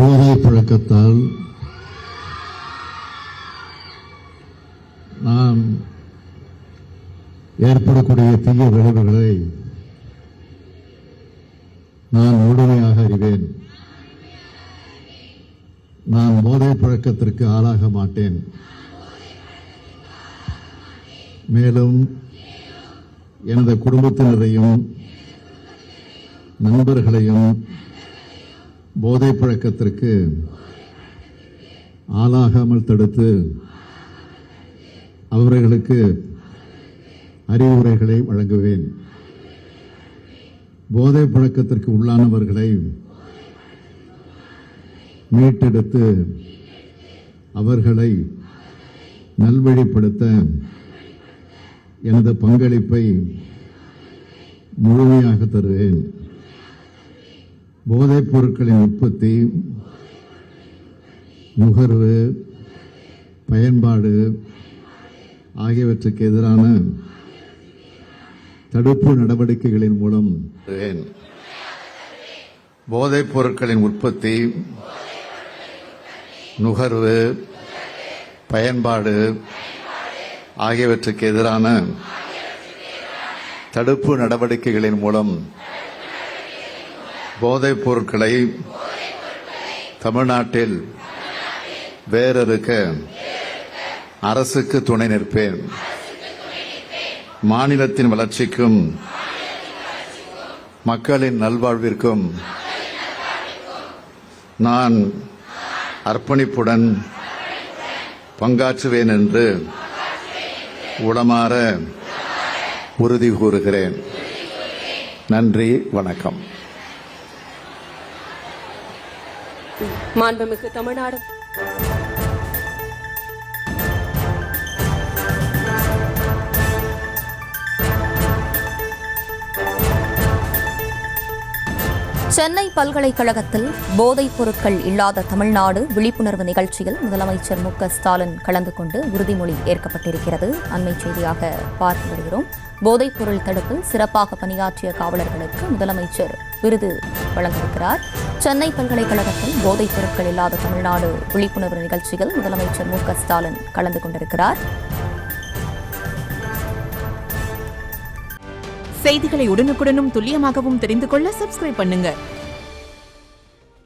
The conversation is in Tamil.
போதை பழக்கத்தால் நாம் ஏற்படக்கூடிய தீய விளைவுகளை நான் முழுமையாக அறிவேன். நான் போதை பழக்கத்திற்கு ஆளாக மாட்டேன். மேலும் எனது குடும்பத்தினரையும் நண்பர்களையும் போதை பழக்கத்திற்கு ஆளாகாமல் தடுத்து அவர்களுக்கு அறிவுரைகளை வழங்குவேன். போதை பழக்கத்திற்கு உள்ளானவர்களை மீட்டெடுத்து அவர்களை நல்வழிப்படுத்த எனது பங்களிப்பை முழுமையாக தருவேன். போதைப் பொருட்களின் உற்பத்தி, நுகர்வு, பயன்பாடு ஆகியவற்றுக்கு எதிரான தடுப்பு நடவடிக்கைகளின் மூலம் போதைப் பொருட்களின் உற்பத்தி, நுகர்வு, பயன்பாடு ஆகியவற்றுக்கு எதிரான தடுப்பு நடவடிக்கைகளின் மூலம் போதைப் பொருட்களை தமிழ்நாட்டில் வேரறுக்க அரசுக்கு துணை நிற்பேன். மாநிலத்தின் வளர்ச்சிக்கும் மக்களின் நல்வாழ்விற்கும் நான் அர்ப்பணிப்புடன் பங்காற்றுவேன் என்று உளமாற உறுதி கூறுகிறேன். நன்றி, வணக்கம். மாண்புமிகு தமிழ்நாடு சென்னை பல்கலைக்கழகத்தில் போதைப் பொருட்கள் இல்லாத தமிழ்நாடு விழிப்புணர்வு நிகழ்ச்சியில் முதலமைச்சர் மு க ஸ்டாலின் கலந்து கொண்டு உறுதிமொழி ஏற்கப்பட்டிருக்கிறது. அண்மை செய்தியாக பார்த்து வருகிறோம். போதைப் பொருள் தடுப்பில் சிறப்பாக பணியாற்றிய காவலர்களுக்கு முதலமைச்சர் விருது வழங்கியிருக்கிறார். சென்னை பல்கலைக்கழகத்தில் போதைப் பொருட்கள் இல்லாத தமிழ்நாடு விழிப்புணர்வு நிகழ்ச்சியில் முதலமைச்சர் மு க ஸ்டாலின் கலந்து கொண்டிருக்கிறார். செய்திகளை உடனுக்குடனும் துல்லியமாகவும் தெரிந்து கொள்ள சப்ஸ்கிரைப் பண்ணுங்க.